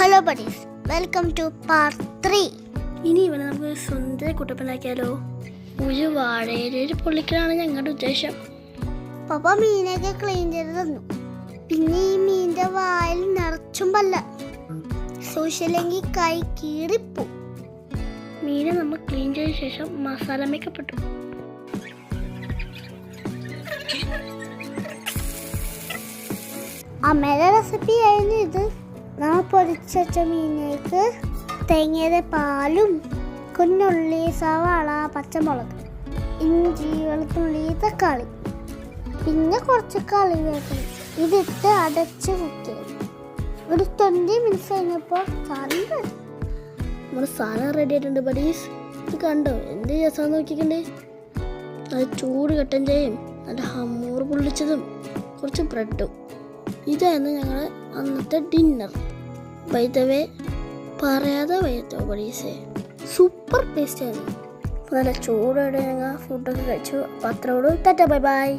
Hello buddies, welcome to part 3. ഇനി ഇവനെ നമുക്ക് സ്വന്തം കുട്ടപ്പനാക്കിയാലോ? ഒരു വാഴയിലൊരു പൊള്ളിക്കലാണ് ഞങ്ങളുടെ ഉദ്ദേശം. പപ്പ മീനൊക്കെ ക്ലീൻ ചെയ്ത് തന്നു. പിന്നെ ഈ മീനിന്റെ വായിൽ നിറച്ചും പല്ല, സൂക്ഷിച്ചില്ലെങ്കിൽ കൈ കീറിപ്പോ. മീനെ നമ്മൾ ക്ലീൻ ചെയ്ത ശേഷം മസാല മേക്കപ്പെട്ടു. അമ്മയുടെ റെസിപ്പി ആയിരുന്നു ഇത്. നമ്മൾ പൊരിച്ച മീനേക്ക് തേങ്ങയുടെ പാലും കുഞ്ഞുള്ളി, സവാള, പച്ചമുളക്, ഇഞ്ചി, വെളുത്തുള്ളി, തക്കാളി, പിന്നെ കുറച്ച് കറിവേപ്പില ഇതിട്ട് അടച്ച് കുക്ക് ചെയ്തു. ഒരു 20 മിനിറ്റ്സ് കഴിഞ്ഞപ്പോൾ നമ്മുടെ സാധനം റെഡി ആയിട്ടുണ്ട് ബഡീസ്. ഇത് കണ്ടോ എന്ത് രസമാണെന്ന് നോക്കിക്കണ്ടേ. അത് ചൂട് കട്ടൻ ചായയും നല്ല ഹമ്മൂർ പൊള്ളിച്ചതും കുറച്ച് ബ്രെഡും. ഇതായിരുന്നു ഞങ്ങൾ അന്നത്തെ ഡിന്നർ. ബൈ ദ വേ പറയാതെ വയ്യത്തോ ബഡീസേ, സൂപ്പർ ടേസ്റ്റ് ആയിരുന്നു. നല്ല ചൂടോടെ ഞങ്ങൾ ഫുഡൊക്കെ കഴിച്ചു. അപ്പോൾ അത്രയോട് ടാറ്റ, ബൈ ബൈ.